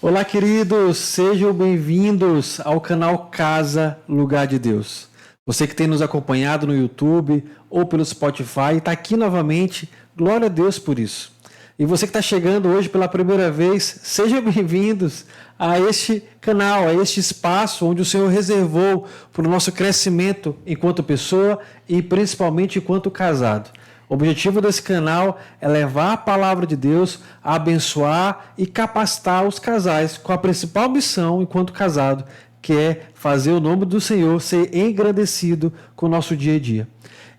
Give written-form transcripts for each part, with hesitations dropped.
Olá, queridos, sejam bem-vindos ao canal Casa Lugar de Deus. Você que tem nos acompanhado no YouTube ou pelo Spotify, está aqui novamente, glória a Deus por isso. E você que está chegando hoje pela primeira vez, sejam bem-vindos a este canal, a este espaço onde o Senhor reservou para o nosso crescimento enquanto pessoa e principalmente enquanto casado. O objetivo desse canal é levar a palavra de Deus a abençoar e capacitar os casais com a principal missão enquanto casado, que é fazer o nome do Senhor ser engrandecido com o nosso dia a dia.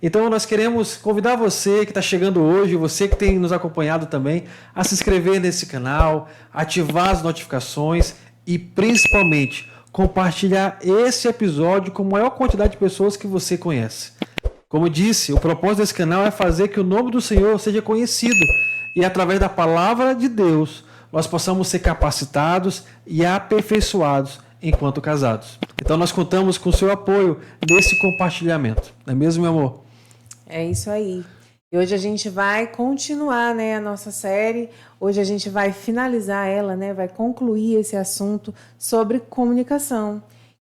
Então nós queremos convidar você que está chegando hoje, você que tem nos acompanhado também, a se inscrever nesse canal, ativar as notificações e principalmente compartilhar esse episódio com a maior quantidade de pessoas que você conhece. Como disse, o propósito desse canal é fazer que o nome do Senhor seja conhecido e através da palavra de Deus nós possamos ser capacitados e aperfeiçoados enquanto casados. Então nós contamos com o seu apoio nesse compartilhamento. Não é mesmo, meu amor? É isso aí. E hoje a gente vai continuar, a nossa série. Hoje a gente vai finalizar ela, vai concluir esse assunto sobre comunicação.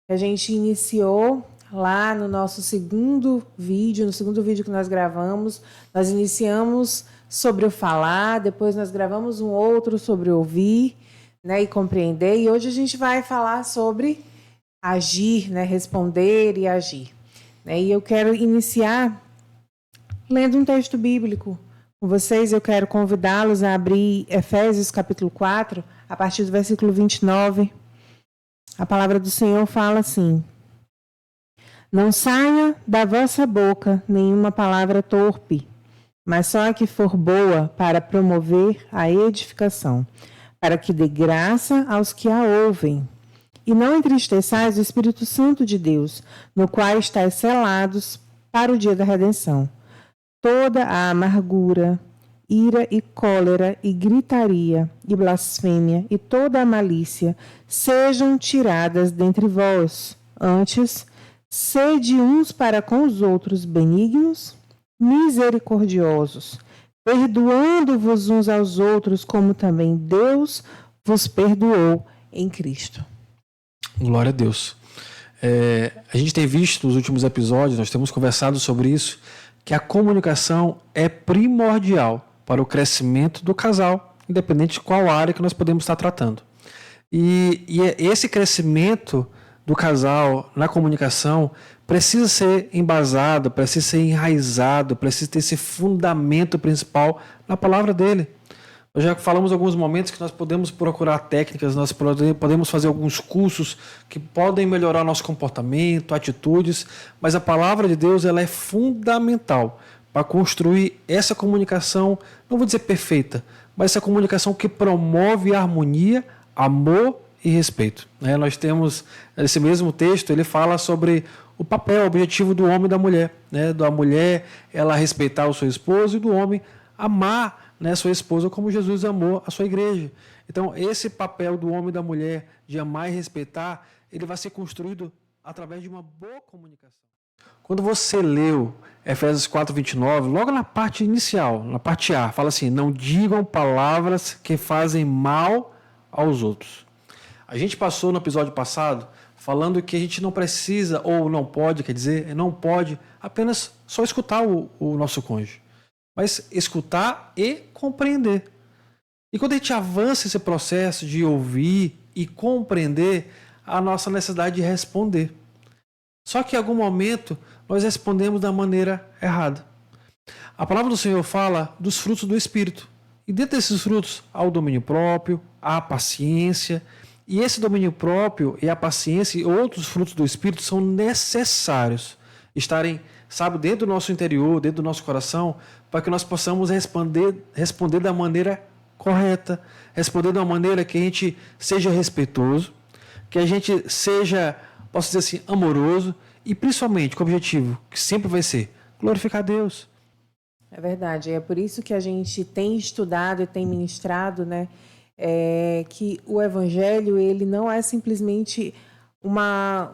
A gente iniciou lá no nosso segundo vídeo que nós gravamos, nós iniciamos sobre o falar, depois nós gravamos um outro sobre ouvir, e compreender, e hoje a gente vai falar sobre agir, responder e agir. E eu quero iniciar lendo um texto bíblico com vocês. Eu quero convidá-los a abrir Efésios capítulo 4, a partir do versículo 29. A palavra do Senhor fala assim: não saia da vossa boca nenhuma palavra torpe, mas só a que for boa para promover a edificação, para que dê graça aos que a ouvem. E não entristeçais o Espírito Santo de Deus, no qual estáis selados para o dia da redenção. Toda a amargura, ira e cólera e gritaria e blasfêmia e toda a malícia sejam tiradas dentre vós. Antes, sede uns para com os outros benignos, misericordiosos, perdoando-vos uns aos outros, como também Deus vos perdoou em Cristo. Glória a Deus. A gente tem visto nos últimos episódios, nós temos conversado sobre isso, que a comunicação é primordial para o crescimento do casal, independente de qual área que nós podemos estar tratando. E esse crescimento do casal na comunicação precisa ser embasado, precisa ser enraizado, precisa ter esse fundamento principal na palavra dele. Nós já falamos em alguns momentos que nós podemos procurar técnicas, nós podemos fazer alguns cursos que podem melhorar nosso comportamento, atitudes, mas a palavra de Deus ela é fundamental para construir essa comunicação, não vou dizer perfeita, mas essa comunicação que promove a harmonia, amor e respeito. Nós temos, esse mesmo texto, ele fala sobre o papel, o objetivo do homem e da mulher. Da mulher, ela respeitar o seu esposo e do homem amar sua esposa como Jesus amou a sua igreja. Então, esse papel do homem e da mulher de amar e respeitar, ele vai ser construído através de uma boa comunicação. Quando você leu Efésios 4:29, logo na parte inicial, na parte A, fala assim: não digam palavras que fazem mal aos outros. A gente passou no episódio passado falando que a gente não precisa, ou não pode, não pode apenas só escutar o nosso cônjuge, mas escutar e compreender. E quando a gente avança esse processo de ouvir e compreender, a nossa necessidade de responder. Só que em algum momento nós respondemos da maneira errada. A palavra do Senhor fala dos frutos do Espírito. E dentro desses frutos há o domínio próprio, há a paciência. E esse domínio próprio e a paciência e outros frutos do Espírito são necessários estarem, dentro do nosso interior, dentro do nosso coração, para que nós possamos responder da maneira correta, responder de uma maneira que a gente seja respeitoso, que a gente seja, posso dizer assim, amoroso e principalmente com o objetivo, que sempre vai ser glorificar a Deus. É verdade, é por isso que a gente tem estudado e tem ministrado, que o Evangelho ele não é simplesmente uma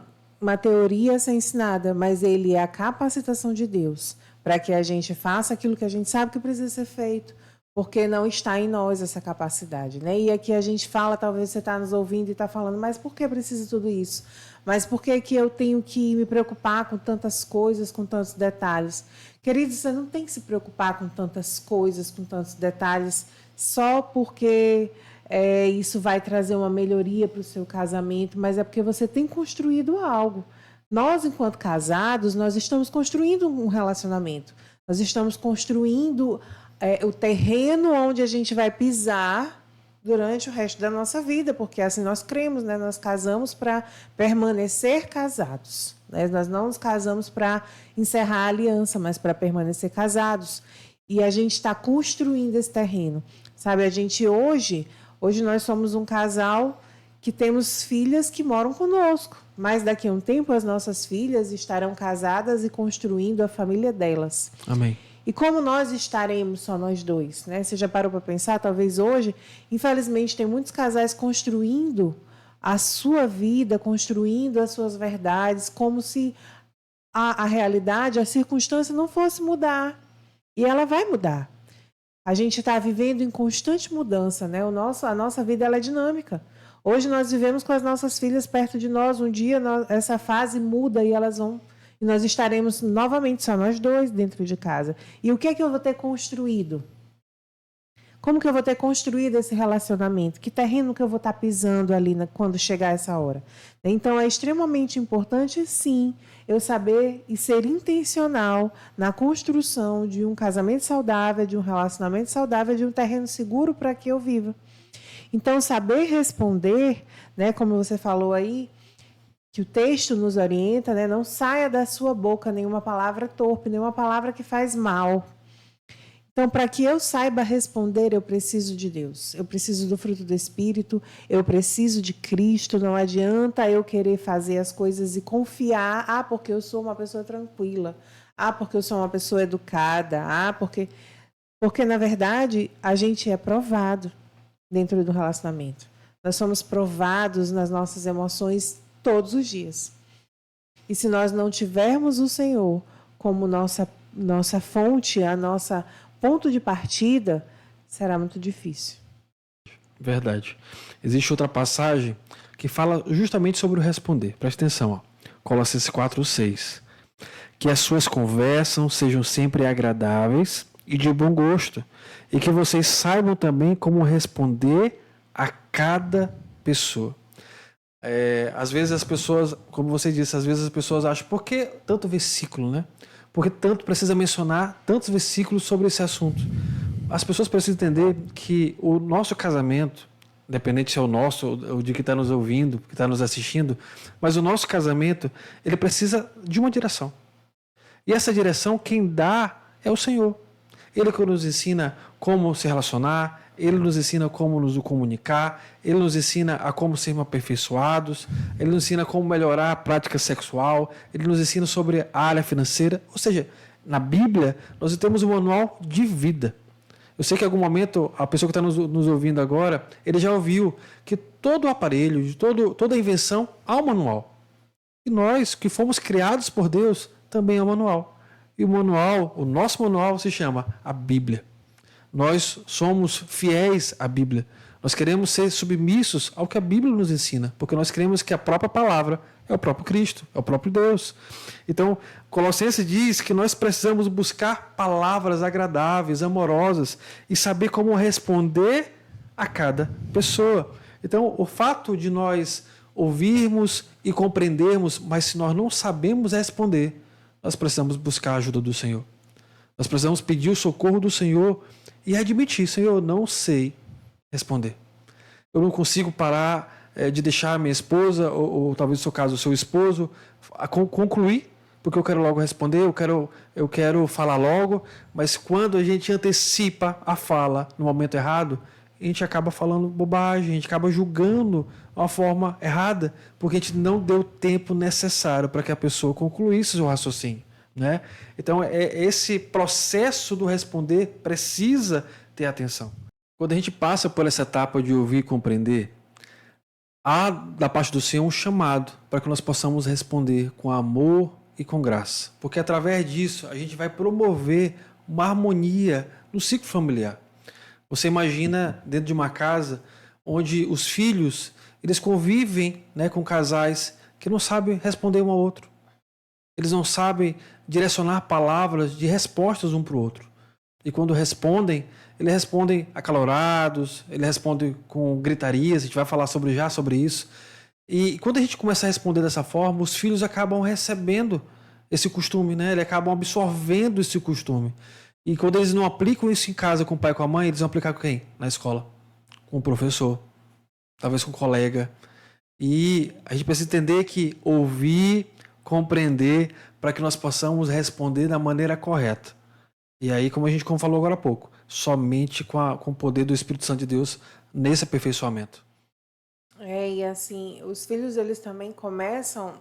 teoria a ser ensinada, mas ele é a capacitação de Deus para que a gente faça aquilo que a gente sabe que precisa ser feito. porque não está em nós essa capacidade, né? E aqui a gente fala, talvez você está nos ouvindo e está falando, mas por que precisa de tudo isso? Mas por que que eu tenho que me preocupar com tantas coisas, com tantos detalhes? Querido, você não tem que se preocupar com tantas coisas, com tantos detalhes, só porque isso vai trazer uma melhoria para o seu casamento, mas é porque você tem construído algo. Nós, enquanto casados, nós estamos construindo um relacionamento. Nós estamos construindo o terreno onde a gente vai pisar durante o resto da nossa vida, porque assim nós cremos, né? Nós casamos para permanecer casados, né? Nós não nos casamos para encerrar a aliança, mas para permanecer casados. E a gente está construindo esse terreno, sabe? A gente hoje nós somos um casal que temos filhas que moram conosco, mas daqui a um tempo as nossas filhas estarão casadas e construindo a família delas. Amém. E como nós estaremos só nós dois, né? Você já parou para pensar? Talvez hoje, infelizmente, tem muitos casais construindo a sua vida, construindo as suas verdades, como se a realidade, a circunstância não fosse mudar. E ela vai mudar. A gente está vivendo em constante mudança, né? A nossa vida ela é dinâmica. Hoje nós vivemos com as nossas filhas perto de nós. Um dia essa fase muda e e nós estaremos novamente só nós dois dentro de casa. E o que é que eu vou ter construído? Como que eu vou ter construído esse relacionamento? Que terreno que eu vou estar pisando ali quando chegar essa hora? Então, é extremamente importante, sim, eu saber e ser intencional na construção de um casamento saudável, de um relacionamento saudável, de um terreno seguro para que eu viva. Então, saber responder, né, como você falou aí, que o texto nos orienta, né? Não saia da sua boca nenhuma palavra torpe, nenhuma palavra que faz mal. Então, para que eu saiba responder, eu preciso de Deus. Eu preciso do fruto do Espírito, eu preciso de Cristo. Não adianta eu querer fazer as coisas e confiar, porque eu sou uma pessoa tranquila, porque eu sou uma pessoa educada, porque na verdade, a gente é provado dentro do relacionamento. Nós somos provados nas nossas emoções todos os dias. E se nós não tivermos o Senhor como nossa fonte, a nossa ponto de partida, será muito difícil. Verdade. Existe outra passagem que fala justamente sobre o responder. Presta atenção, ó. Colossenses 4:6. Que as suas conversas sejam sempre agradáveis e de bom gosto, e que vocês saibam também como responder a cada pessoa. Às vezes as pessoas, como você disse, às vezes as pessoas acham, por que tanto versículo, né? Por que tanto precisa mencionar tantos versículos sobre esse assunto? As pessoas precisam entender que o nosso casamento, independente se é o nosso ou de quem está nos ouvindo, que está nos assistindo, mas o nosso casamento, ele precisa de uma direção. E essa direção, quem dá é o Senhor. Ele que nos ensina como se relacionar, Ele nos ensina como nos comunicar, Ele nos ensina a como sermos aperfeiçoados, Ele nos ensina como melhorar a prática sexual, Ele nos ensina sobre a área financeira. Ou seja, na Bíblia, nós temos um manual de vida. Eu sei que em algum momento, a pessoa que está nos ouvindo agora, ele já ouviu que todo o aparelho, toda a invenção, há um manual. E nós, que fomos criados por Deus, também há um manual. E o nosso manual se chama a Bíblia. Nós somos fiéis à Bíblia. Nós queremos ser submissos ao que a Bíblia nos ensina, porque nós cremos que a própria palavra é o próprio Cristo, é o próprio Deus. Então, Colossenses diz que nós precisamos buscar palavras agradáveis, amorosas e saber como responder a cada pessoa. Então, o fato de nós ouvirmos e compreendermos, mas se nós não sabemos responder, nós precisamos buscar a ajuda do Senhor. Nós precisamos pedir o socorro do Senhor e admitir, Senhor, eu não sei responder. Eu não consigo parar de deixar a minha esposa, ou talvez no seu caso o seu esposo, concluir, porque eu quero logo responder, eu quero falar logo, mas quando a gente antecipa a fala no momento errado, a gente acaba falando bobagem, a gente acaba julgando de uma forma errada, porque a gente não deu o tempo necessário para que a pessoa concluísse o seu raciocínio, né? Então, esse processo do responder precisa ter atenção. Quando a gente passa por essa etapa de ouvir e compreender, há da parte do Senhor um chamado para que nós possamos responder com amor e com graça, porque através disso a gente vai promover uma harmonia no ciclo familiar. Você imagina dentro de uma casa onde os filhos, eles convivem, né, com casais que não sabem responder um ao outro. Eles não sabem direcionar palavras de respostas um para o outro. E quando respondem, eles respondem acalorados, eles respondem com gritarias, a gente vai falar sobre isso. E quando a gente começa a responder dessa forma, os filhos acabam recebendo esse costume, né? Eles acabam absorvendo esse costume. E quando eles não aplicam isso em casa com o pai e com a mãe, eles vão aplicar com quem? Na escola. Com o professor. Talvez com o colega. E a gente precisa entender que ouvir, compreender, para que nós possamos responder da maneira correta. E aí, como falou agora há pouco, somente com o poder do Espírito Santo de Deus nesse aperfeiçoamento. E assim, os filhos, eles também começam,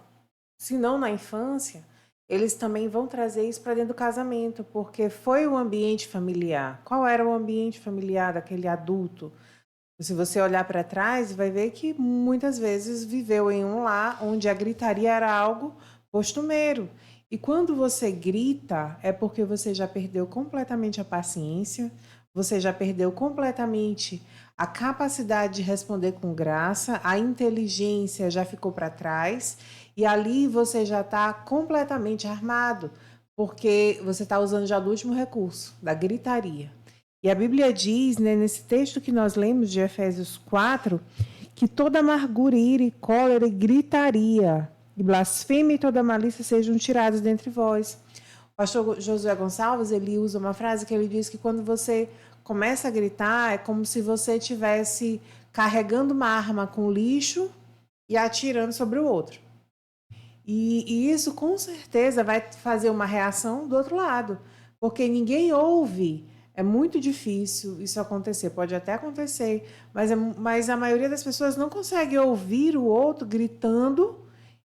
se não na infância, eles também vão trazer isso para dentro do casamento, porque foi o ambiente familiar. Qual era o ambiente familiar daquele adulto? Se você olhar para trás, vai ver que muitas vezes viveu em um lar onde a gritaria era algo costumeiro. E quando você grita, é porque você já perdeu completamente a paciência, você já perdeu completamente a capacidade de responder com graça, a inteligência já ficou para trás, e ali você já está completamente armado, porque você está usando já do último recurso, da gritaria. E a Bíblia diz, né, nesse texto que nós lemos de Efésios 4, que toda amargura, ira e cólera e gritaria, e blasfêmia e toda malícia sejam tirados dentre vós. O pastor Josué Gonçalves, ele usa uma frase que ele diz que quando você começa a gritar, é como se você estivesse carregando uma arma com lixo e atirando sobre o outro. E isso, com certeza, vai fazer uma reação do outro lado, porque ninguém ouve. É muito difícil isso acontecer. Pode até acontecer, mas a maioria das pessoas não consegue ouvir o outro gritando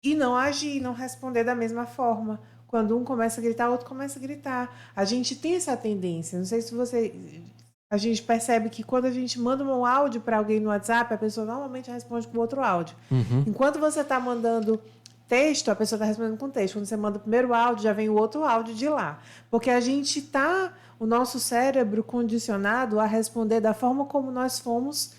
e não agir, não responder da mesma forma. Quando um começa a gritar, o outro começa a gritar. A gente tem essa tendência. Não sei se você... A gente percebe que quando a gente manda um áudio para alguém no WhatsApp, a pessoa normalmente responde com outro áudio. Uhum. Enquanto você está mandando texto, a pessoa está respondendo com texto. Quando você manda o primeiro áudio, já vem o outro áudio de lá. Porque a gente está... O nosso cérebro condicionado a responder da forma como nós fomos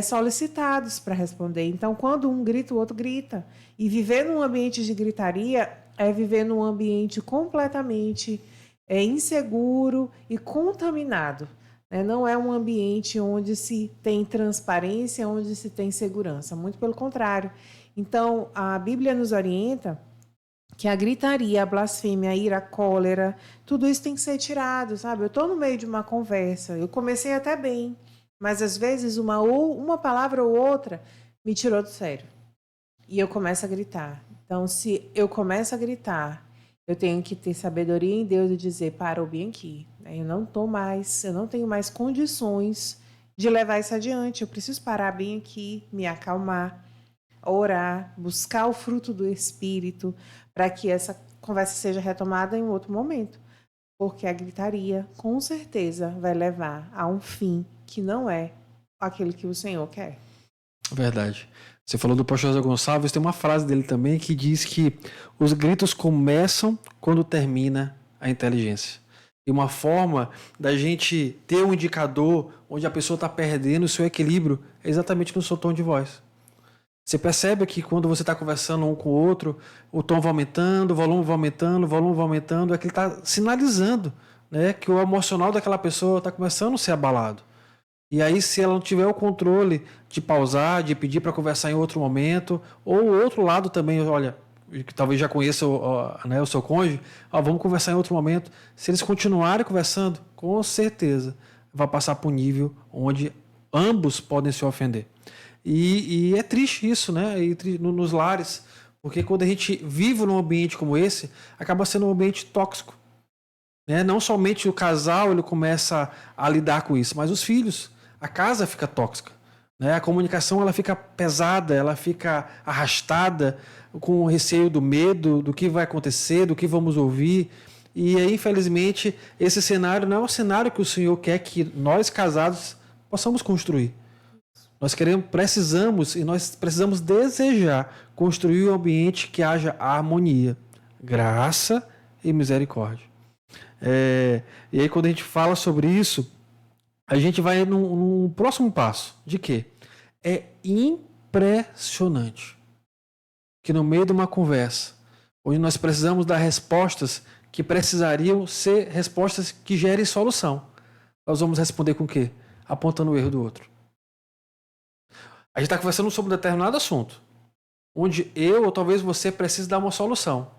solicitados para responder. Então, quando um grita, o outro grita. E viver num ambiente de gritaria é viver num ambiente completamente inseguro e contaminado. Né? Não é um ambiente onde se tem transparência, onde se tem segurança. Muito pelo contrário. Então, a Bíblia nos orienta que a gritaria, a blasfêmia, a ira, a cólera, tudo isso tem que ser tirado, sabe? Eu estou no meio de uma conversa, eu comecei até bem, mas às vezes uma palavra ou outra me tirou do sério. E eu começo a gritar. Então, se eu começo a gritar, eu tenho que ter sabedoria em Deus e dizer, parou bem aqui. Eu não tenho mais condições de levar isso adiante. Eu preciso parar bem aqui, me acalmar, orar, buscar o fruto do Espírito, para que essa conversa seja retomada em outro momento. Porque a gritaria, com certeza, vai levar a um fim que não é aquele que o Senhor quer. Verdade. Você falou do pastor José Gonçalves, tem uma frase dele também que diz que os gritos começam quando termina a inteligência. E uma forma da gente ter um indicador onde a pessoa está perdendo o seu equilíbrio é exatamente no seu tom de voz. Você percebe que quando você está conversando um com o outro, o tom vai aumentando, o volume vai aumentando, o volume vai aumentando, é que ele está sinalizando, né, que o emocional daquela pessoa está começando a ser abalado. E aí, se ela não tiver o controle de pausar, de pedir para conversar em outro momento, ou o outro lado também, olha, que talvez já conheça o seu cônjuge, vamos conversar em outro momento. Se eles continuarem conversando, com certeza vai passar para um nível onde ambos podem se ofender. E é triste isso, né? Nos lares, porque quando a gente vive num ambiente como esse, acaba sendo um ambiente tóxico. Né? Não somente o casal ele começa a lidar com isso, mas os filhos. A casa fica tóxica. Né? A comunicação ela fica pesada, ela fica arrastada, com o receio do medo, do que vai acontecer, do que vamos ouvir. E aí, infelizmente, esse cenário não é um cenário que o Senhor quer que nós casados possamos construir. Nós precisamos desejar construir um ambiente que haja harmonia, graça e misericórdia. E aí quando a gente fala sobre isso, a gente vai num próximo passo. De quê? É impressionante que no meio de uma conversa, onde nós precisamos dar respostas que precisariam ser respostas que gerem solução, nós vamos responder com o quê? Apontando o erro do outro. A gente está conversando sobre um determinado assunto, onde eu ou talvez você precise dar uma solução.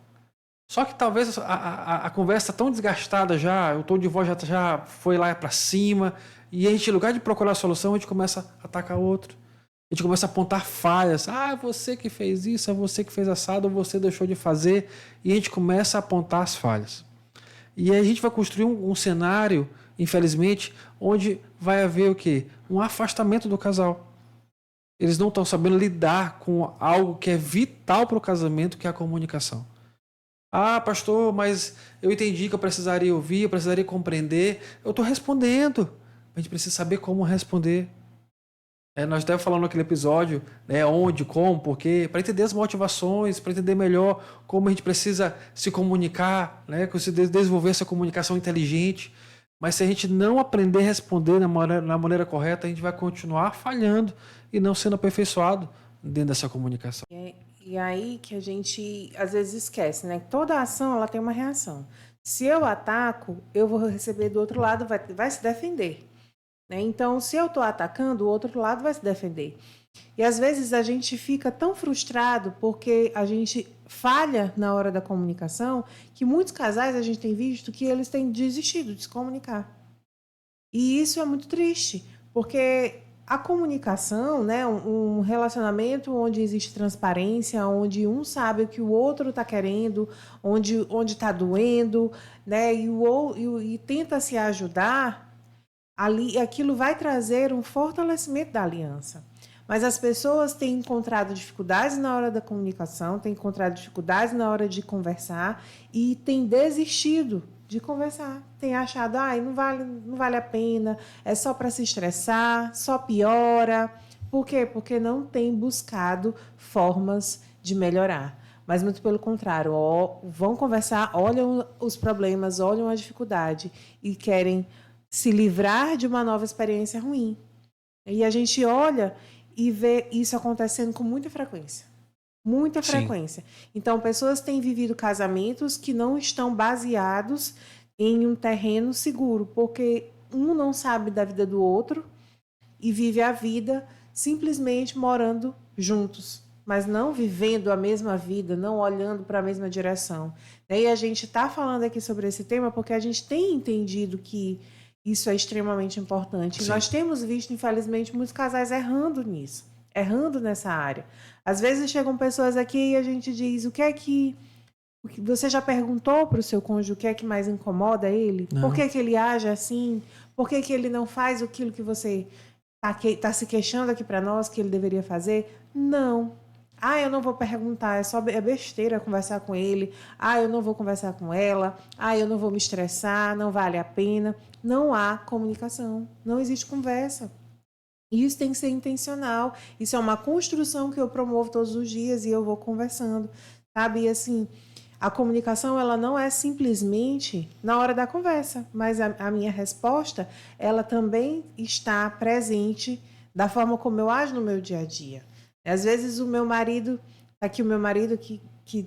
Só que talvez a conversa tão desgastada já, o tom de voz já foi lá para cima, e a gente, em lugar de procurar a solução, a gente começa a atacar o outro. A gente começa a apontar falhas. Ah, você que fez isso, é você que fez assado, você deixou de fazer. E a gente começa a apontar as falhas. E aí a gente vai construir um cenário, infelizmente, onde vai haver o quê? Um afastamento do casal. Eles não estão sabendo lidar com algo que é vital para o casamento, que é a comunicação. Ah, pastor, mas eu entendi que eu precisaria ouvir, eu precisaria compreender. Eu estou respondendo. A gente precisa saber como responder. Nós até falando naquele episódio, né, onde, como, porquê, para entender as motivações, para entender melhor como a gente precisa se comunicar, né, desenvolver essa comunicação inteligente. Mas se a gente não aprender a responder na maneira correta, a gente vai continuar falhando e não sendo aperfeiçoado dentro dessa comunicação. E aí que a gente às vezes esquece, né? Toda ação ela tem uma reação. Se eu ataco, eu vou receber do outro lado, vai se defender. Né? Então, se eu estou atacando, o outro lado vai se defender. E às vezes a gente fica tão frustrado porque a gente falha na hora da comunicação que muitos casais a gente tem visto que eles têm desistido de se comunicar. E isso é muito triste, porque a comunicação, né, um relacionamento onde existe transparência, onde um sabe o que o outro está querendo, onde está doendo, né, e tenta se ajudar, ali, aquilo vai trazer um fortalecimento da aliança. Mas as pessoas têm encontrado dificuldades na hora da comunicação, têm encontrado dificuldades na hora de conversar e têm desistido de conversar. Tem achado, não vale a pena, é só para se estressar, só piora. Por quê? Porque não tem buscado formas de melhorar. Mas muito pelo contrário, vão conversar, olham os problemas, olham a dificuldade e querem se livrar de uma nova experiência ruim. E a gente olha e vê isso acontecendo com muita frequência. Muita frequência. Então, pessoas têm vivido casamentos que não estão baseados em um terreno seguro, porque um não sabe da vida do outro e vive a vida simplesmente morando juntos, mas não vivendo a mesma vida, não olhando para a mesma direção. E a gente está falando aqui sobre esse tema porque a gente tem entendido que isso é extremamente importante. Sim. Nós temos visto, infelizmente, muitos casais errando nisso, errando nessa área. Às vezes chegam pessoas aqui e a gente diz, o que você já perguntou para o seu cônjuge o que é que mais incomoda ele? Não. Por que ele age assim? Por que ele não faz aquilo que você está se queixando aqui para nós que ele deveria fazer? Não. Eu não vou perguntar, é besteira conversar com ele. Eu não vou conversar com ela. Eu não vou me estressar, não vale a pena. Não há comunicação, não existe conversa. Isso tem que ser intencional. Isso é uma construção que eu promovo todos os dias e eu vou conversando, sabe? E assim, a comunicação ela não é simplesmente na hora da conversa, mas a minha resposta ela também está presente da forma como eu ajo no meu dia a dia. Às vezes o meu marido que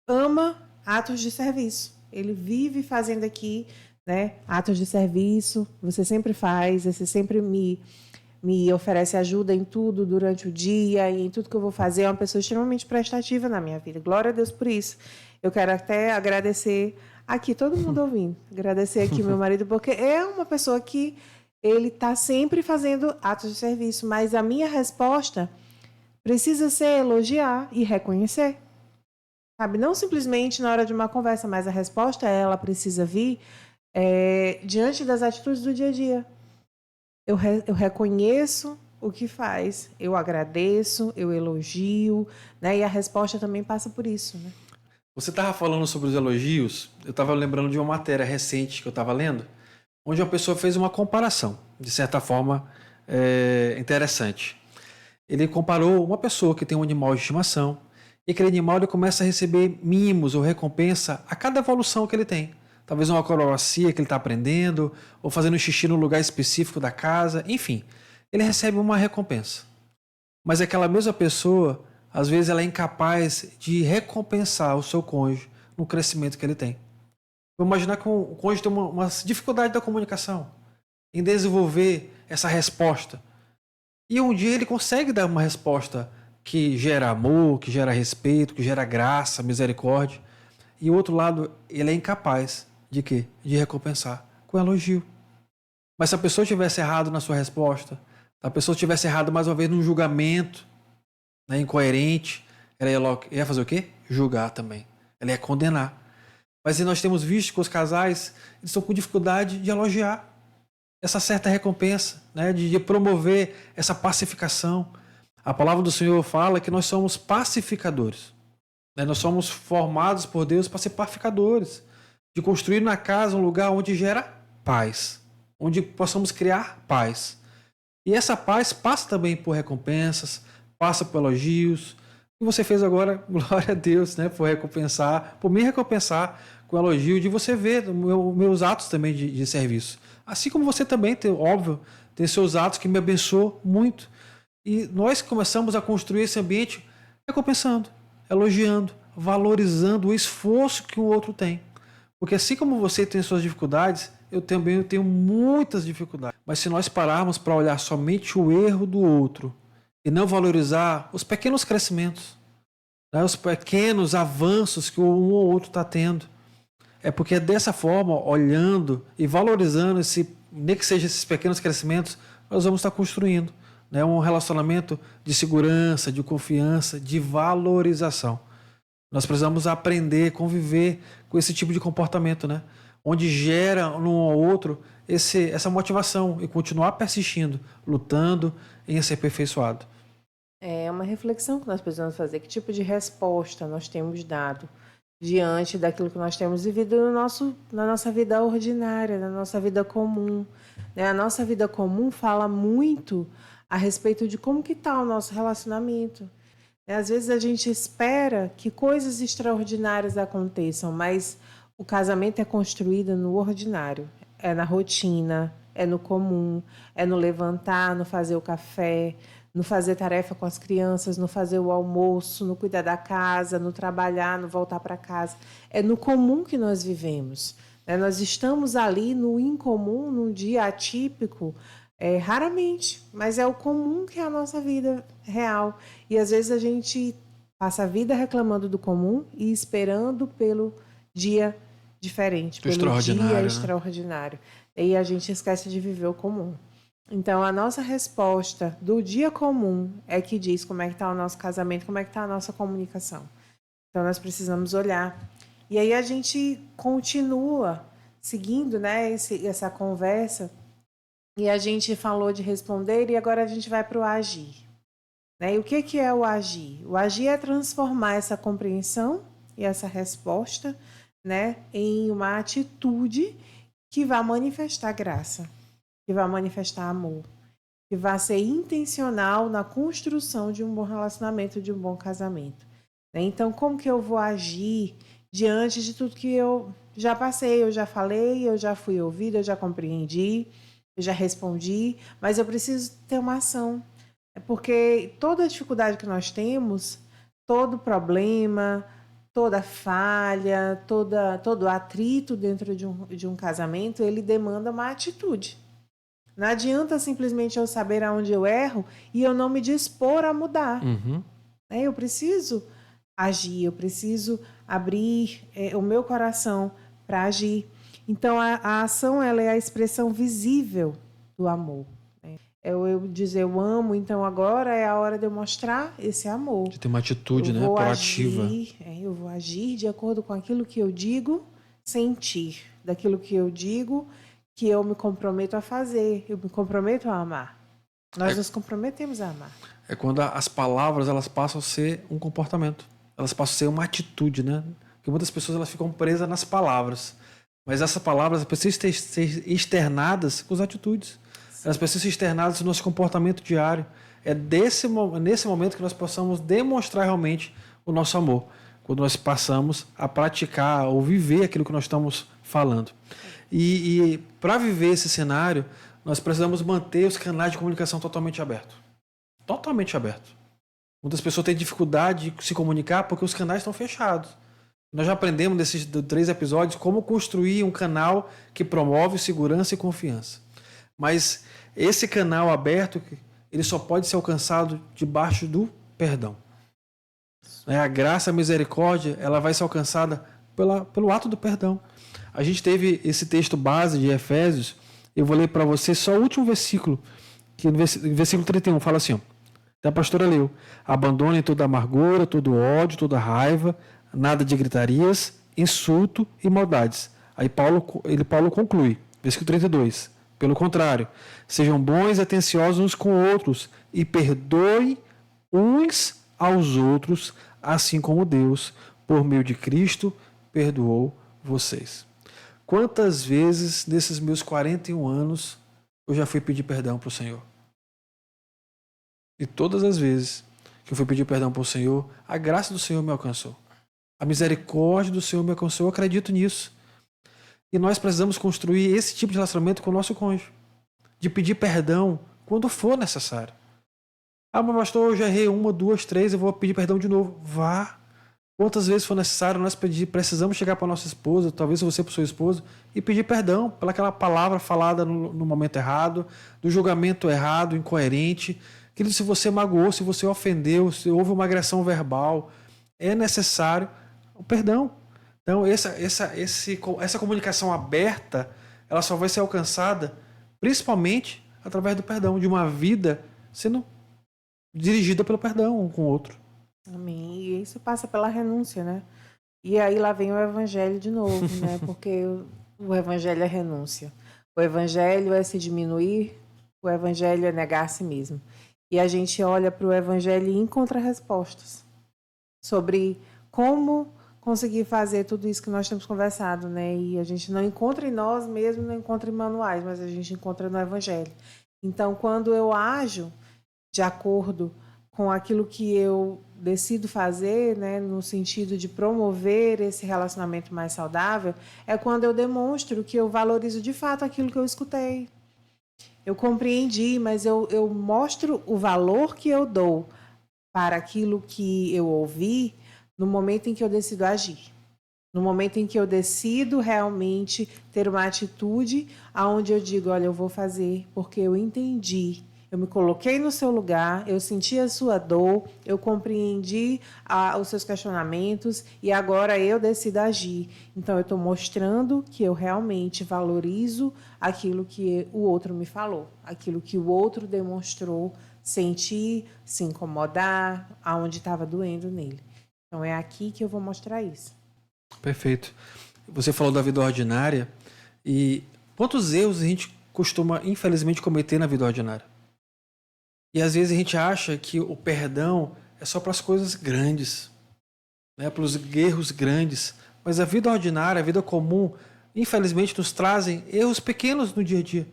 ama atos de serviço. Ele vive fazendo aqui, né, atos de serviço. Você sempre faz, você sempre me oferece ajuda em tudo durante o dia e em tudo que eu vou fazer. É uma pessoa extremamente prestativa na minha vida. Glória a Deus por isso. Eu quero até agradecer aqui, todo mundo ouvindo, agradecer aqui meu marido, porque é uma pessoa que ele está sempre fazendo atos de serviço, mas a minha resposta precisa ser elogiar e reconhecer. Sabe? Não simplesmente na hora de uma conversa, mas a resposta ela precisa vir diante das atitudes do dia a dia. Eu reconheço o que faz, eu agradeço, eu elogio, né? E a resposta também passa por isso. Né? Você estava falando sobre os elogios, eu estava lembrando de uma matéria recente que eu estava lendo, onde uma pessoa fez uma comparação, de certa forma interessante. Ele comparou uma pessoa que tem um animal de estimação e aquele animal ele começa a receber mimos ou recompensa a cada evolução que ele tem. talvez uma acrobacia que ele está aprendendo, ou fazendo xixi no lugar específico da casa, enfim, ele recebe uma recompensa. Mas aquela mesma pessoa, às vezes, ela é incapaz de recompensar o seu cônjuge no crescimento que ele tem. Vamos imaginar que o cônjuge tem uma dificuldade da comunicação, em desenvolver essa resposta. E um dia ele consegue dar uma resposta que gera amor, que gera respeito, que gera graça, misericórdia. E o outro lado, ele é incapaz de quê? De recompensar com elogio. Mas se a pessoa tivesse errado na sua resposta, se a pessoa tivesse errado mais uma vez num julgamento, né, incoerente, ela ia fazer o quê? Julgar também. Ela ia condenar. Mas nós temos visto que os casais eles estão com dificuldade de elogiar essa certa recompensa, né, de promover essa pacificação. A palavra do Senhor fala que nós somos pacificadores. Né? Nós somos formados por Deus para ser pacificadores, de construir na casa um lugar onde gera paz, onde possamos criar paz. E essa paz passa também por recompensas, passa por elogios. O que você fez agora, glória a Deus, né, por recompensar, por me recompensar com elogio, de você ver meus atos também de serviço. Assim como você também, óbvio, tem seus atos que me abençoam muito. E nós começamos a construir esse ambiente recompensando, elogiando, valorizando o esforço que o outro tem. Porque assim como você tem suas dificuldades, eu também tenho muitas dificuldades. Mas se nós pararmos para olhar somente o erro do outro e não valorizar os pequenos crescimentos, né, os pequenos avanços que um ou outro está tendo, é porque é dessa forma, olhando e valorizando, nem que seja esses pequenos crescimentos, nós vamos estar construindo, né, um relacionamento de segurança, de confiança, de valorização. Nós precisamos aprender, conviver com esse tipo de comportamento, né? Onde gera um ao outro essa motivação e continuar persistindo, lutando em ser aperfeiçoado. É uma reflexão que nós precisamos fazer. Que tipo de resposta nós temos dado diante daquilo que nós temos vivido na nossa vida ordinária, na nossa vida comum. Né? A nossa vida comum fala muito a respeito de como que está o nosso relacionamento. Às vezes a gente espera que coisas extraordinárias aconteçam, mas o casamento é construído no ordinário. É na rotina, é no comum, é no levantar, no fazer o café, no fazer tarefa com as crianças, no fazer o almoço, no cuidar da casa, no trabalhar, no voltar para casa. É no comum que nós vivemos. Nós estamos ali no incomum, num dia atípico, raramente, mas é o comum que é a nossa vida real. E às vezes a gente passa a vida reclamando do comum e esperando pelo dia diferente, pelo dia extraordinário. E a gente esquece de viver o comum. Então, a nossa resposta do dia comum é que diz como é que está o nosso casamento, como é que está a nossa comunicação. Então, nós precisamos olhar. E aí a gente continua seguindo, né, essa conversa. E a gente falou de responder e agora a gente vai para o agir. Né? E o que é o agir? O agir é transformar essa compreensão e essa resposta, né, em uma atitude que vai manifestar graça, que vai manifestar amor, que vai ser intencional na construção de um bom relacionamento, de um bom casamento. Né? Então, como que eu vou agir diante de tudo que eu já passei, eu já falei, eu já fui ouvida, eu já compreendi, eu já respondi, mas eu preciso ter uma ação. Porque toda a dificuldade que nós temos, todo problema, toda falha, todo atrito dentro de um casamento, ele demanda uma atitude. Não adianta simplesmente eu saber aonde eu erro e eu não me dispor a mudar. Uhum. Eu preciso agir, eu preciso abrir o meu coração para agir. Então, a ação ela é a expressão visível do amor. Né? Eu dizer eu amo, então agora é a hora de eu mostrar esse amor. De ter uma atitude, né, proativa. Eu vou agir de acordo com aquilo que eu digo, sentir. Daquilo que eu digo, que eu me comprometo a fazer. Eu me comprometo a amar. Nós nos comprometemos a amar. É quando as palavras elas passam a ser um comportamento. Elas passam a ser uma atitude, né? Porque muitas pessoas elas ficam presas nas palavras. Mas essas palavras precisam ser externadas com as atitudes. Sim. Elas precisam ser externadas no nosso comportamento diário. É nesse momento que nós possamos demonstrar realmente o nosso amor. Quando nós passamos a praticar ou viver aquilo que nós estamos falando. E para viver esse cenário, nós precisamos manter os canais de comunicação totalmente abertos. Totalmente abertos. Muitas pessoas têm dificuldade de se comunicar porque os canais estão fechados. Nós já aprendemos nesses 3 episódios como construir um canal que promove segurança e confiança. Mas esse canal aberto, ele só pode ser alcançado debaixo do perdão. A graça, a misericórdia, ela vai ser alcançada pelo ato do perdão. A gente teve esse texto base de Efésios. Eu vou ler para você só o último versículo, que no versículo 31 fala assim, ó, a pastora leu: abandonem toda amargura, todo ódio, toda raiva, nada de gritarias, insulto e maldades. Aí Paulo conclui, versículo 32, pelo contrário, sejam bons e atenciosos uns com outros e perdoem uns aos outros, assim como Deus, por meio de Cristo, perdoou vocês. Quantas vezes nesses meus 41 anos eu já fui pedir perdão para o Senhor? E todas as vezes que eu fui pedir perdão para o Senhor, a graça do Senhor me alcançou. A misericórdia do Senhor me alcançou, eu acredito nisso. E nós precisamos construir esse tipo de relacionamento com o nosso cônjuge. De pedir perdão quando for necessário. Ah, mas pastor, eu já errei 1, 2, 3, eu vou pedir perdão de novo. Vá. Quantas vezes for necessário, nós precisamos chegar para a nossa esposa, talvez você para o seu esposo, e pedir perdão pelaquela palavra falada no momento errado, do julgamento errado, incoerente. Querido, se você magoou, se você ofendeu, se houve uma agressão verbal, é necessário o perdão. Então, essa comunicação aberta, ela só vai ser alcançada principalmente através do perdão, de uma vida sendo dirigida pelo perdão um com o outro. Amém. E isso passa pela renúncia, né? E aí lá vem o evangelho de novo, né? Porque o evangelho é renúncia. O evangelho é se diminuir, o evangelho é negar a si mesmo. E a gente olha para o evangelho e encontra respostas sobre como conseguir fazer tudo isso que nós temos conversado, né? E a gente não encontra em nós mesmos, não encontra em manuais, mas a gente encontra no evangelho. Então, quando eu ajo de acordo com aquilo que eu decido fazer, né, no sentido de promover esse relacionamento mais saudável, é quando eu demonstro que eu valorizo de fato aquilo que eu escutei. Eu compreendi, mas eu mostro o valor que eu dou para aquilo que eu ouvi no momento em que eu decido agir. No momento em que eu decido realmente ter uma atitude onde eu digo, olha, eu vou fazer porque eu entendi. Eu me coloquei no seu lugar, eu senti a sua dor, eu compreendi os seus questionamentos e agora eu decido agir. Então, eu estou mostrando que eu realmente valorizo aquilo que o outro me falou, aquilo que o outro demonstrou, sentir, se incomodar, aonde estava doendo nele. Então, é aqui que eu vou mostrar isso. Perfeito. Você falou da vida ordinária e quantos erros a gente costuma, infelizmente, cometer na vida ordinária? E às vezes a gente acha que o perdão é só para as coisas grandes, né? Para os erros grandes. Mas a vida ordinária, a vida comum, infelizmente nos trazem erros pequenos no dia a dia.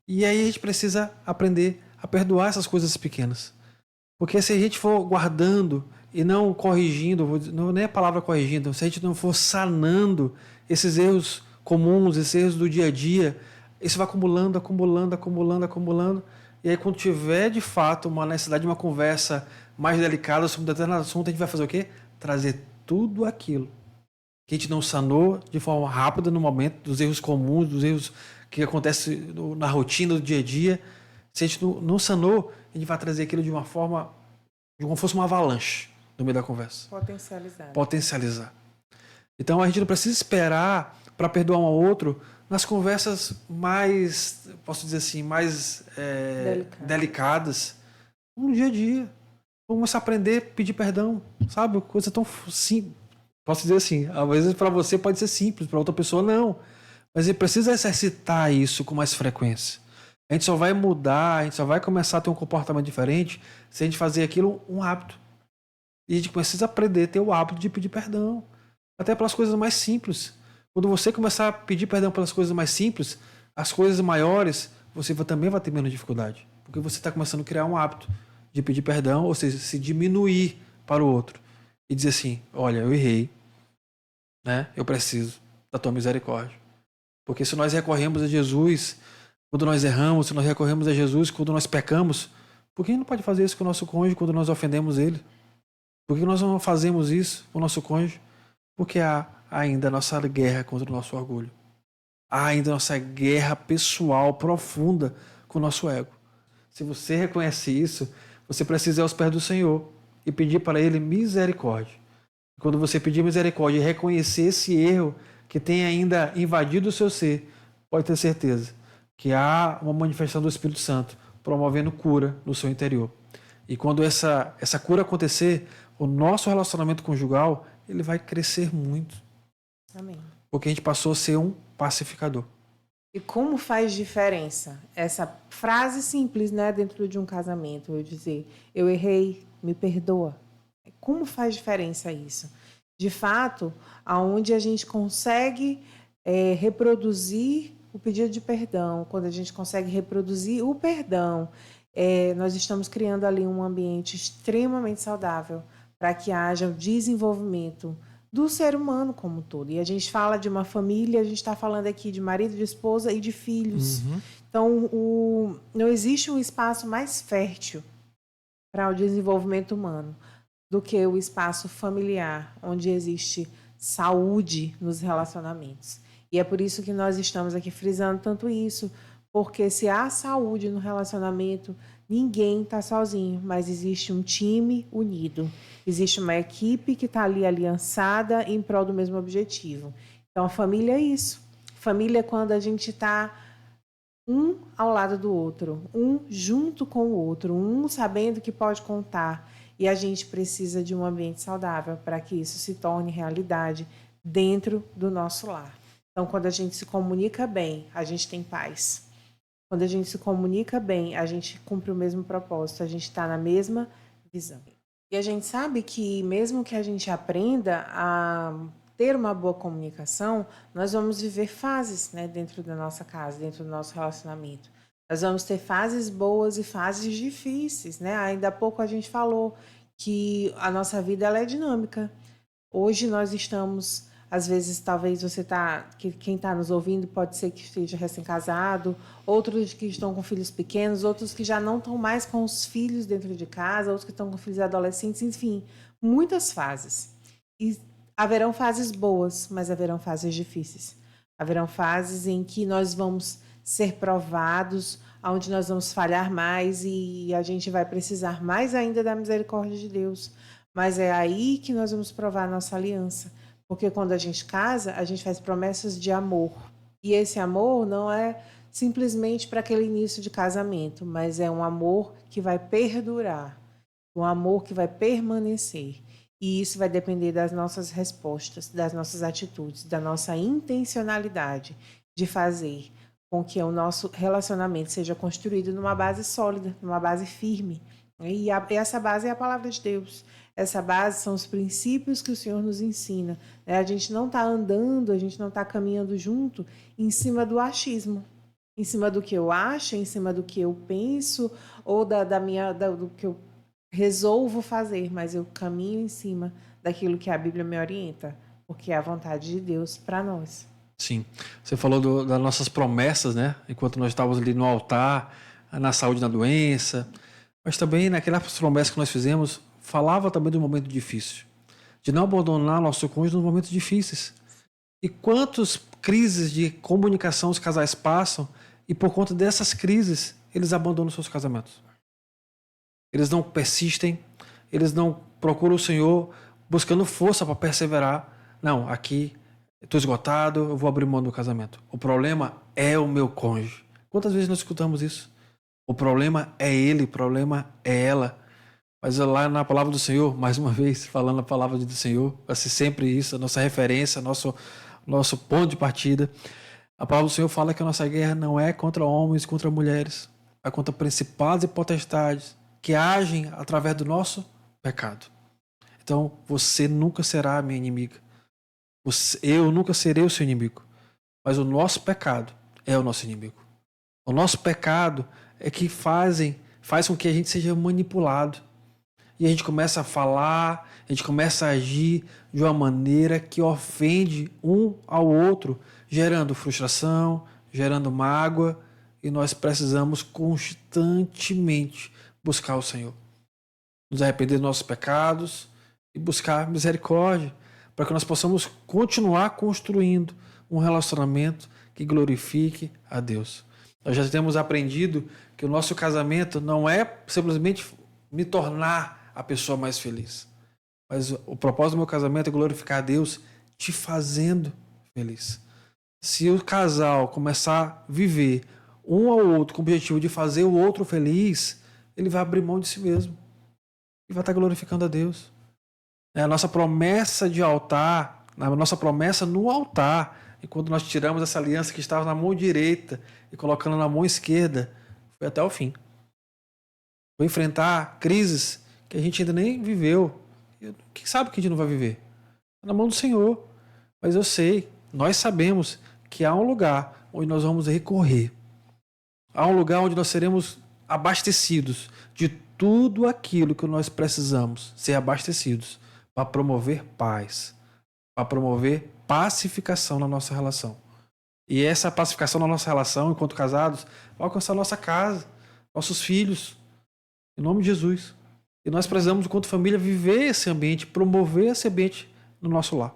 E aí a gente precisa aprender a perdoar essas coisas pequenas. Porque se a gente for guardando e não corrigindo, não nem a palavra corrigindo, se a gente não for sanando esses erros comuns, esses erros do dia a dia, isso vai acumulando, acumulando, acumulando, acumulando. E aí, quando tiver, de fato, uma necessidade de uma conversa mais delicada sobre um determinado assunto, a gente vai fazer o quê? Trazer tudo aquilo que a gente não sanou de forma rápida no momento, dos erros comuns, dos erros que acontecem na rotina do dia a dia. Se a gente não sanou, a gente vai trazer aquilo de uma forma, como se fosse uma avalanche no meio da conversa. Potencializar. Então, a gente não precisa esperar para perdoar um ao outro nas conversas mais, posso dizer assim, mais delicadas, no dia a dia. Vamos começar a aprender a pedir perdão, sabe? Coisa tão simples. Posso dizer assim, às vezes para você pode ser simples, para outra pessoa não. Mas ele precisa exercitar isso com mais frequência. A gente só vai mudar, a gente só vai começar a ter um comportamento diferente se a gente fazer aquilo um hábito. E a gente precisa aprender a ter o hábito de pedir perdão. Até pelas coisas mais simples. Quando você começar a pedir perdão pelas coisas mais simples, as coisas maiores, você também vai ter menos dificuldade. Porque você está começando a criar um hábito de pedir perdão, ou seja, se diminuir para o outro. E dizer assim, olha, eu errei, né? Eu preciso da tua misericórdia. Porque se nós recorremos a Jesus quando nós erramos, se nós recorremos a Jesus quando nós pecamos, por que não pode fazer isso com o nosso cônjuge quando nós ofendemos ele? Por que nós não fazemos isso com o nosso cônjuge? Porque há ainda a nossa guerra contra o nosso orgulho. Há ainda a nossa guerra pessoal profunda com o nosso ego. Se você reconhece isso, você precisa ir aos pés do Senhor e pedir para Ele misericórdia. Quando você pedir misericórdia e reconhecer esse erro que tem ainda invadido o seu ser, pode ter certeza que há uma manifestação do Espírito Santo promovendo cura no seu interior. E quando essa cura acontecer, o nosso relacionamento conjugal ele vai crescer muito. Amém. Porque a gente passou a ser um pacificador. E como faz diferença essa frase simples, né, dentro de um casamento, eu dizer, eu errei, me perdoa. Como faz diferença isso? De fato, aonde a gente consegue reproduzir o pedido de perdão, quando a gente consegue reproduzir o perdão, nós estamos criando ali um ambiente extremamente saudável para que haja o desenvolvimento do ser humano como um todo. E a gente fala de uma família, a gente está falando aqui de marido, de esposa e de filhos. Uhum. Então, não existe um espaço mais fértil para o desenvolvimento humano do que o espaço familiar, onde existe saúde nos relacionamentos. E é por isso que nós estamos aqui frisando tanto isso, porque se há saúde no relacionamento, ninguém está sozinho, mas existe um time unido. Existe uma equipe que está ali aliançada em prol do mesmo objetivo. Então, a família é isso. Família é quando a gente está um ao lado do outro, um junto com o outro, um sabendo que pode contar. E a gente precisa de um ambiente saudável para que isso se torne realidade dentro do nosso lar. Então, quando a gente se comunica bem, a gente tem paz. Quando a gente se comunica bem, a gente cumpre o mesmo propósito, a gente está na mesma visão. E a gente sabe que mesmo que a gente aprenda a ter uma boa comunicação, nós vamos viver fases, né, dentro da nossa casa, dentro do nosso relacionamento. Nós vamos ter fases boas e fases difíceis, né? Ainda há pouco a gente falou que a nossa vida ela é dinâmica. Hoje nós estamos, às vezes, talvez quem está nos ouvindo pode ser que esteja recém-casado, outros que estão com filhos pequenos, outros que já não estão mais com os filhos dentro de casa, outros que estão com filhos adolescentes, enfim, muitas fases. E haverão fases boas, mas haverão fases difíceis. Haverão fases em que nós vamos ser provados, onde nós vamos falhar mais e a gente vai precisar mais ainda da misericórdia de Deus. Mas é aí que nós vamos provar a nossa aliança. Porque quando a gente casa, a gente faz promessas de amor. E esse amor não é simplesmente para aquele início de casamento, mas é um amor que vai perdurar, um amor que vai permanecer. E isso vai depender das nossas respostas, das nossas atitudes, da nossa intencionalidade de fazer com que o nosso relacionamento seja construído numa base sólida, numa base firme. E essa base é a palavra de Deus. Essa base são os princípios que o Senhor nos ensina. A gente não está andando, a gente não está caminhando junto em cima do achismo, em cima do que eu acho, em cima do que eu penso ou do que eu resolvo fazer, mas eu caminho em cima daquilo que a Bíblia me orienta, porque é a vontade de Deus para nós. Sim. Você falou das nossas promessas, né? Enquanto nós estávamos ali no altar, na saúde e na doença. Mas também naquelas promessas que nós fizemos, falava também de um momento difícil. De não abandonar nosso cônjuge nos momentos difíceis. E quantas crises de comunicação os casais passam e por conta dessas crises, eles abandonam seus casamentos. Eles não persistem, eles não procuram o Senhor buscando força para perseverar. Não, aqui estou esgotado, eu vou abrir mão do casamento. O problema é o meu cônjuge. Quantas vezes nós escutamos isso? O problema é ele, o problema é ela. Mas lá na palavra do Senhor, mais uma vez, falando a palavra do Senhor, vai ser sempre isso, a nossa referência, nosso ponto de partida. A palavra do Senhor fala que a nossa guerra não é contra homens, contra mulheres, é contra principados e potestades que agem através do nosso pecado. Então, você nunca será a minha inimiga. Eu nunca serei o seu inimigo. Mas o nosso pecado é o nosso inimigo. O nosso pecado é que faz com que a gente seja manipulado. e a gente começa a falar, a gente começa a agir de uma maneira que ofende um ao outro, gerando frustração, gerando mágoa, e nós precisamos constantemente buscar o Senhor, nos arrepender dos nossos pecados e buscar misericórdia, para que nós possamos continuar construindo um relacionamento que glorifique a Deus. Nós já temos aprendido que o nosso casamento não é simplesmente me tornar a pessoa mais feliz, mas o propósito do meu casamento é glorificar a Deus te fazendo feliz. Se o casal começar a viver um ao outro com o objetivo de fazer o outro feliz, ele vai abrir mão de si mesmo e vai estar glorificando a Deus. A nossa promessa de altar, a nossa promessa no altar, e quando nós tiramos essa aliança que estava na mão direita e colocando na mão esquerda, foi até o fim. Foi enfrentar crises que a gente ainda nem viveu. Quem sabe que a gente não vai viver? Está na mão do Senhor. Mas eu sei, nós sabemos que há um lugar onde nós vamos recorrer. Há um lugar onde nós seremos abastecidos de tudo aquilo que nós precisamos ser abastecidos para promover paz, para promover pacificação na nossa relação. E essa pacificação na nossa relação, enquanto casados, vai alcançar nossa casa, nossos filhos, em nome de Jesus. E nós precisamos, enquanto família, viver esse ambiente, promover esse ambiente no nosso lar.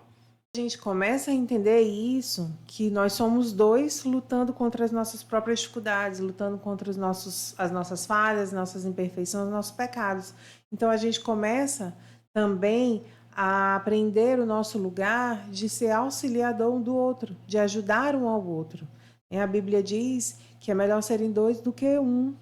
A gente começa a entender isso, que nós somos dois lutando contra as nossas próprias dificuldades, lutando contra as nossas falhas, nossas imperfeições, nossos pecados. Então a gente começa também a aprender o nosso lugar de ser auxiliador um do outro, de ajudar um ao outro. A Bíblia diz que é melhor serem dois do que um,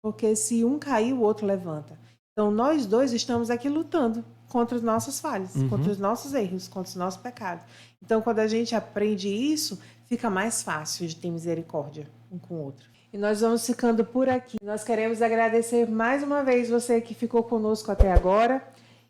porque se um cair, o outro levanta. Então nós dois estamos aqui lutando contra as nossas falhas, contra os nossos erros, contra os nossos pecados. Então, quando a gente aprende isso, fica mais fácil de ter misericórdia um com o outro. E nós vamos ficando por aqui. Nós queremos agradecer mais uma vez você que ficou conosco até agora.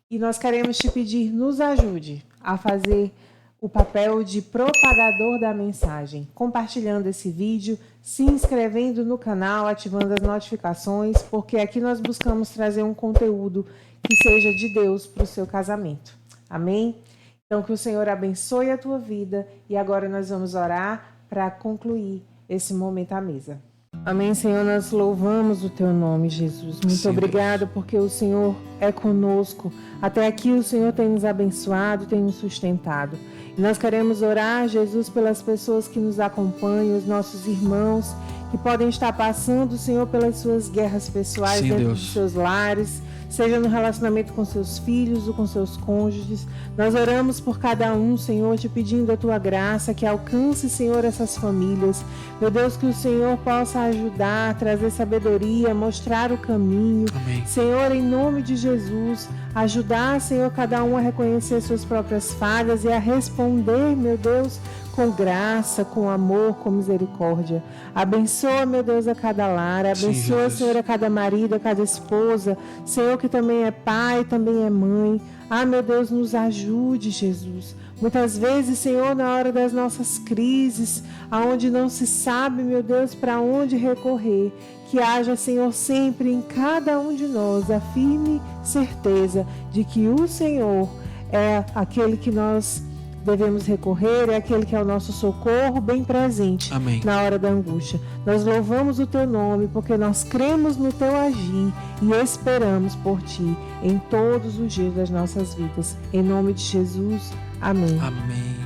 E nós queremos te pedir, nos ajude a fazer o papel de propagador da mensagem, compartilhando esse vídeo, se inscrevendo no canal, ativando as notificações, porque aqui nós buscamos trazer um conteúdo que seja de Deus para o seu casamento. Amém? Então, que o Senhor abençoe a tua vida e agora nós vamos orar para concluir esse momento à mesa. Amém, Senhor, nós louvamos o teu nome, Jesus. Muito obrigado porque o Senhor é conosco. Até aqui o Senhor tem nos abençoado, tem nos sustentado. E nós queremos orar, Jesus, pelas pessoas que nos acompanham, os nossos irmãos, que podem estar passando, Senhor, pelas suas guerras pessoais dentro dos seus lares, seja no relacionamento com seus filhos ou com seus cônjuges. Nós oramos por cada um, Senhor, te pedindo a tua graça, que alcance, Senhor, essas famílias. Meu Deus, que o Senhor possa ajudar, trazer sabedoria, mostrar o caminho. Amém. Senhor, em nome de Jesus, ajudar, Senhor, cada um a reconhecer suas próprias falhas e a responder, meu Deus, com graça, com amor, com misericórdia. Abençoa, meu Deus, a cada lar. Abençoa, Senhor, a cada marido, a cada esposa. Senhor, que também é pai, também é mãe. Ah, meu Deus, nos ajude, Jesus. Muitas vezes, Senhor, na hora das nossas crises, aonde não se sabe, meu Deus, para onde recorrer, que haja, Senhor, sempre em cada um de nós a firme certeza de que o Senhor é aquele que nós devemos recorrer, é aquele que é o nosso socorro bem presente. Amém. Na hora da angústia. Nós louvamos o teu nome porque nós cremos no teu agir e esperamos por ti em todos os dias das nossas vidas. Em nome de Jesus, amém. Amém.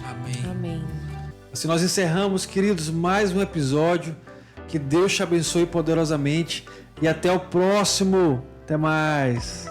Amém. Amém. Assim nós encerramos, queridos, mais um episódio. Que Deus te abençoe poderosamente e até o próximo. Até mais.